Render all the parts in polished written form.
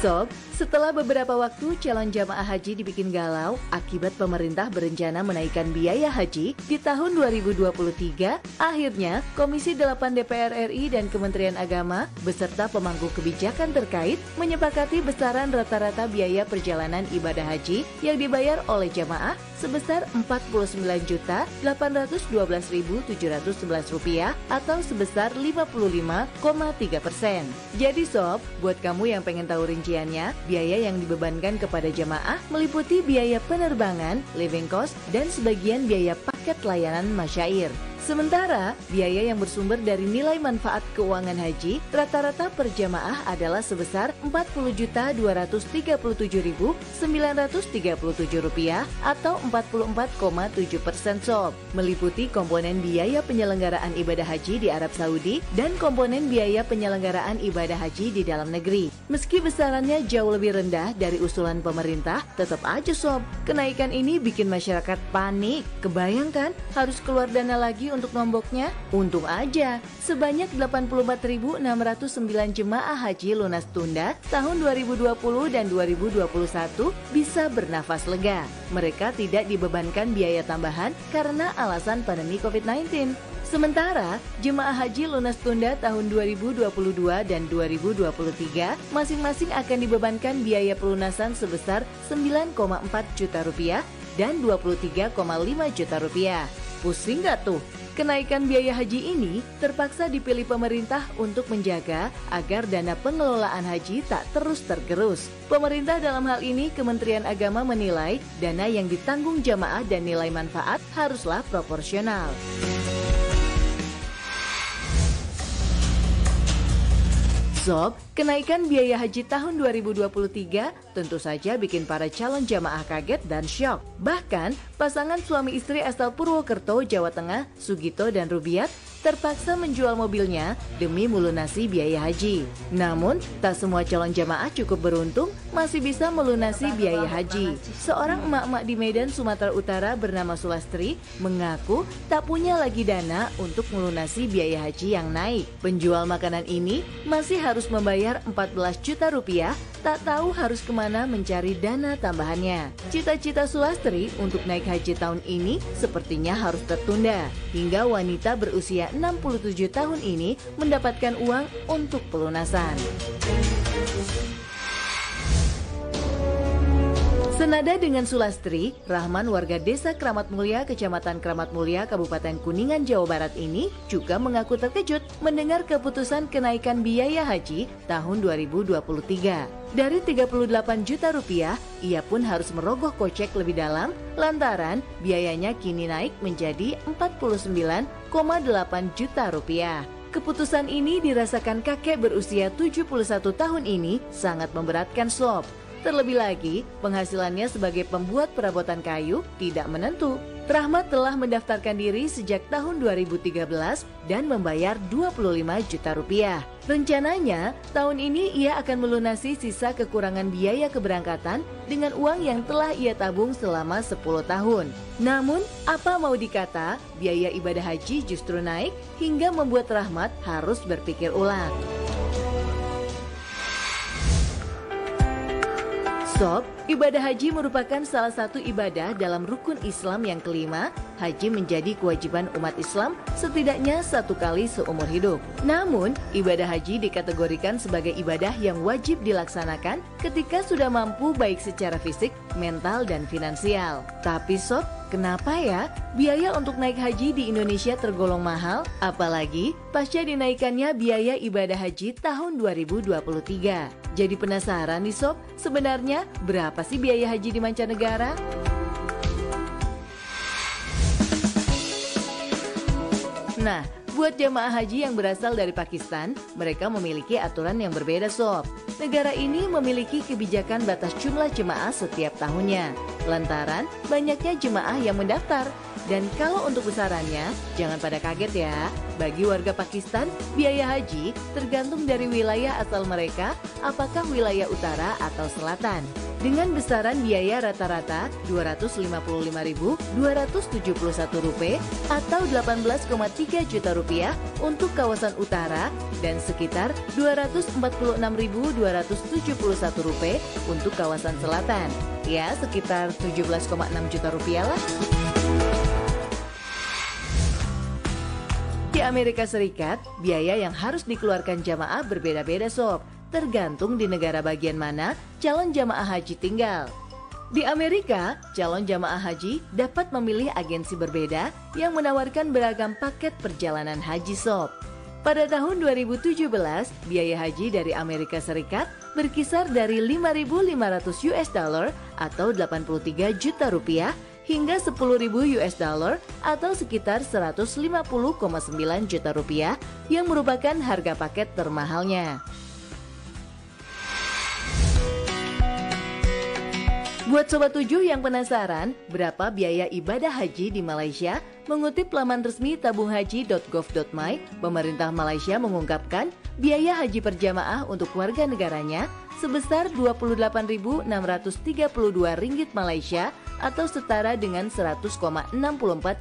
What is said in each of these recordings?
Sob, setelah beberapa waktu calon jamaah haji dibikin galau akibat pemerintah berencana menaikkan biaya haji di tahun 2023, akhirnya Komisi 8 DPR RI dan Kementerian Agama beserta pemangku kebijakan terkait menyepakati besaran rata-rata biaya perjalanan ibadah haji yang dibayar oleh jamaah sebesar Rp49.812.711 atau sebesar 55,3%. Jadi Sob, buat kamu yang pengen tahu rinciannya, biaya yang dibebankan kepada jamaah meliputi biaya penerbangan, living cost, dan sebagian biaya paket layanan masyair. Sementara, biaya yang bersumber dari nilai manfaat keuangan haji rata-rata per jamaah adalah sebesar Rp40.237.937 atau 44,7% Sob, meliputi komponen biaya penyelenggaraan ibadah haji di Arab Saudi dan komponen biaya penyelenggaraan ibadah haji di dalam negeri. Meski besarannya jauh lebih rendah dari usulan pemerintah, tetap aja Sob, kenaikan ini bikin masyarakat panik. Kebayangkan harus keluar dana lagi untuk nomboknya? Untung aja, sebanyak 84.609 jemaah haji lunas tunda tahun 2020 dan 2021 bisa bernafas lega. Mereka tidak dibebankan biaya tambahan karena alasan pandemi COVID-19. Sementara, jemaah haji lunas tunda tahun 2022 dan 2023 masing-masing akan dibebankan biaya pelunasan sebesar Rp9,4 juta dan Rp23,5 juta. Pusing gak tuh? Kenaikan biaya haji ini terpaksa dipilih pemerintah untuk menjaga agar dana pengelolaan haji tak terus tergerus. Pemerintah dalam hal ini Kementerian Agama menilai dana yang ditanggung jamaah dan nilai manfaat haruslah proporsional. Sob, kenaikan biaya haji tahun 2023 tentu saja bikin para calon jamaah kaget dan syok. Bahkan, pasangan suami istri asal Purwokerto, Jawa Tengah, Sugito dan Rubiat, terpaksa menjual mobilnya demi melunasi biaya haji. Namun, tak semua calon jamaah cukup beruntung masih bisa melunasi biaya haji. Seorang emak-emak di Medan, Sumatera Utara bernama Sulastri mengaku tak punya lagi dana untuk melunasi biaya haji yang naik. Penjual makanan ini masih harus membayar Rp14 juta, tak tahu harus kemana mencari dana tambahannya. Cita-cita Sulastri untuk naik haji tahun ini sepertinya harus tertunda, hingga wanita berusia 67 tahun ini mendapatkan uang untuk pelunasan. Senada dengan Sulastri, Rahman warga desa Kramat Mulya, Kecamatan Kramat Mulya, Kabupaten Kuningan, Jawa Barat ini juga mengaku terkejut mendengar keputusan kenaikan biaya haji tahun 2023. Dari Rp38 juta, ia pun harus merogoh kocek lebih dalam lantaran biayanya kini naik menjadi Rp49,8 juta. Keputusan ini dirasakan kakek berusia 71 tahun ini sangat memberatkan Sob. Terlebih lagi, penghasilannya sebagai pembuat perabotan kayu tidak menentu. Rahmat telah mendaftarkan diri sejak tahun 2013 dan membayar Rp25 juta. Rencananya, tahun ini ia akan melunasi sisa kekurangan biaya keberangkatan dengan uang yang telah ia tabung selama 10 tahun. Namun, apa mau dikata, biaya ibadah haji justru naik hingga membuat Rahmat harus berpikir ulang. Sob, ibadah haji merupakan salah satu ibadah dalam rukun Islam yang kelima. Haji menjadi kewajiban umat Islam setidaknya 1 kali seumur hidup. Namun, ibadah haji dikategorikan sebagai ibadah yang wajib dilaksanakan ketika sudah mampu baik secara fisik, mental, dan finansial. Tapi Sob, kenapa ya biaya untuk naik haji di Indonesia tergolong mahal? Apalagi pasca dinaikannya biaya ibadah haji tahun 2023. Jadi penasaran nih Sob, sebenarnya berapa sih biaya haji di mancanegara? Nah, buat jamaah haji yang berasal dari Pakistan, mereka memiliki aturan yang berbeda Sob. Negara ini memiliki kebijakan batas jumlah jemaah setiap tahunnya, lantaran banyaknya jemaah yang mendaftar. Dan kalau untuk besarannya, jangan pada kaget ya. Bagi warga Pakistan, biaya haji tergantung dari wilayah asal mereka, apakah wilayah utara atau selatan. Dengan besaran biaya rata-rata Rp255.271 atau 18,3 juta rupiah untuk kawasan utara dan sekitar Rp246.271 untuk kawasan selatan. Ya, sekitar 17,6 juta rupiah lah. Di Amerika Serikat, biaya yang harus dikeluarkan jamaah berbeda-beda sob, tergantung di negara bagian mana calon jamaah haji tinggal. Di Amerika, calon jamaah haji dapat memilih agensi berbeda yang menawarkan beragam paket perjalanan haji sob. Pada tahun 2017, biaya haji dari Amerika Serikat berkisar dari $5.500 atau 83 juta rupiah hingga $10.000 atau sekitar 150,9 juta rupiah yang merupakan harga paket termahalnya. Buat Sobat 7 yang penasaran berapa biaya ibadah haji di Malaysia, mengutip laman resmi tabunghaji.gov.my, pemerintah Malaysia mengungkapkan biaya haji perjamaah untuk warga negaranya sebesar Rp28.632 Malaysia atau setara dengan 100,64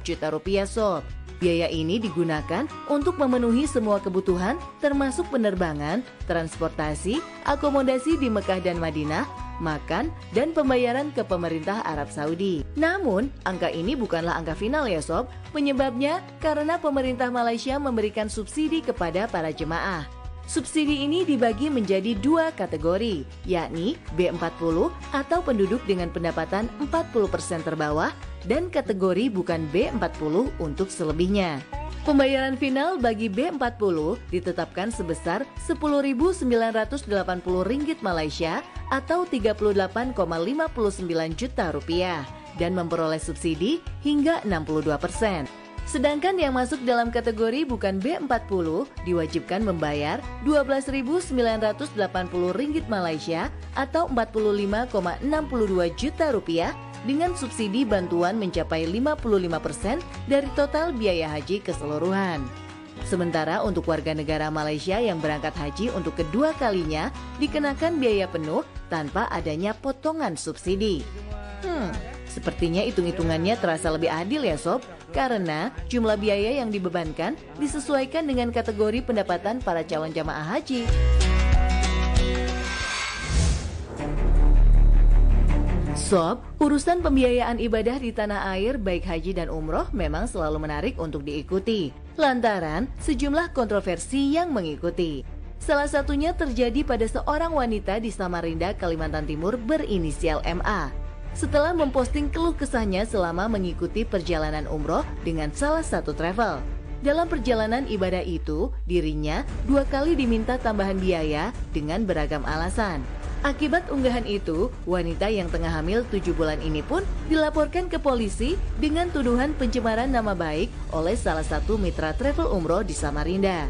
juta rupiah sob. Biaya ini digunakan untuk memenuhi semua kebutuhan termasuk penerbangan, transportasi, akomodasi di Mekah dan Madinah, makan, dan pembayaran ke pemerintah Arab Saudi. Namun, angka ini bukanlah angka final ya sob. Penyebabnya karena pemerintah Malaysia memberikan subsidi kepada para jemaah. Subsidi ini dibagi menjadi dua kategori, yakni B40 atau penduduk dengan pendapatan 40% terbawah dan kategori bukan B40 untuk selebihnya. Pembayaran final bagi B40 ditetapkan sebesar Rp10.980 Malaysia atau 38,59 juta rupiah dan memperoleh subsidi hingga 62%. Sedangkan yang masuk dalam kategori bukan B40 diwajibkan membayar Rp12.980 Malaysia atau 45,62 juta rupiah dengan subsidi bantuan mencapai 55% dari total biaya haji keseluruhan. Sementara untuk warga negara Malaysia yang berangkat haji untuk kedua kalinya dikenakan biaya penuh tanpa adanya potongan subsidi. Sepertinya hitung-hitungannya terasa lebih adil ya sob, karena jumlah biaya yang dibebankan disesuaikan dengan kategori pendapatan para calon jamaah haji. Sob, urusan pembiayaan ibadah di tanah air baik haji dan umroh memang selalu menarik untuk diikuti, lantaran sejumlah kontroversi yang mengikuti. Salah satunya terjadi pada seorang wanita di Samarinda, Kalimantan Timur berinisial MA. Setelah memposting keluh kesahnya selama mengikuti perjalanan umroh dengan salah satu travel. Dalam perjalanan ibadah itu, dirinya 2 kali diminta tambahan biaya dengan beragam alasan. Akibat unggahan itu, wanita yang tengah hamil 7 bulan ini pun dilaporkan ke polisi dengan tuduhan pencemaran nama baik oleh salah satu mitra travel umroh di Samarinda.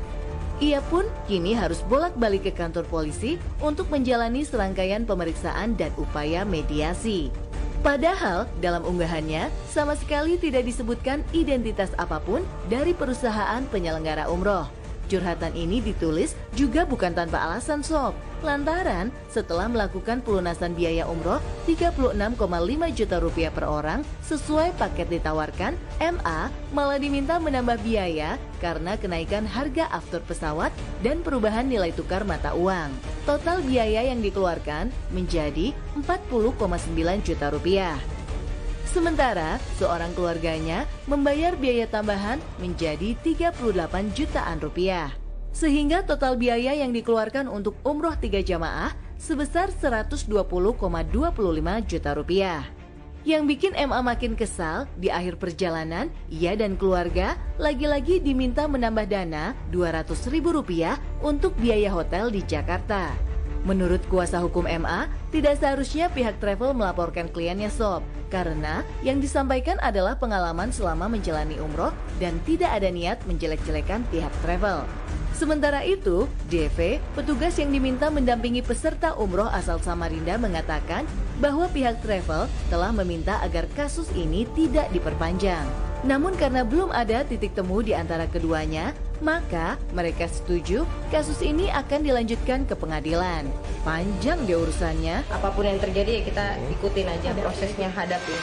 Ia pun kini harus bolak-balik ke kantor polisi untuk menjalani serangkaian pemeriksaan dan upaya mediasi. Padahal dalam unggahannya sama sekali tidak disebutkan identitas apapun dari perusahaan penyelenggara umroh. Curhatan ini ditulis juga bukan tanpa alasan sob, lantaran setelah melakukan pelunasan biaya umroh 36,5 juta rupiah per orang sesuai paket ditawarkan, MA malah diminta menambah biaya karena kenaikan harga aftur pesawat dan perubahan nilai tukar mata uang. Total biaya yang dikeluarkan menjadi 40,9 juta rupiah. Sementara seorang keluarganya membayar biaya tambahan menjadi 38 jutaan rupiah. Sehingga total biaya yang dikeluarkan untuk umroh 3 jamaah sebesar 120,25 juta rupiah. Yang bikin MA makin kesal, di akhir perjalanan, ia dan keluarga lagi-lagi diminta menambah dana Rp200.000 untuk biaya hotel di Jakarta. Menurut kuasa hukum MA, tidak seharusnya pihak travel melaporkan kliennya sob, karena yang disampaikan adalah pengalaman selama menjalani umroh dan tidak ada niat menjelek-jelekan pihak travel. Sementara itu, DV, petugas yang diminta mendampingi peserta umroh asal Samarinda mengatakan bahwa pihak travel telah meminta agar kasus ini tidak diperpanjang. Namun karena belum ada titik temu di antara keduanya, Maka mereka setuju kasus ini akan dilanjutkan ke pengadilan. Panjang dia urusannya. Apapun yang terjadi ya kita ikutin aja prosesnya, hadapi.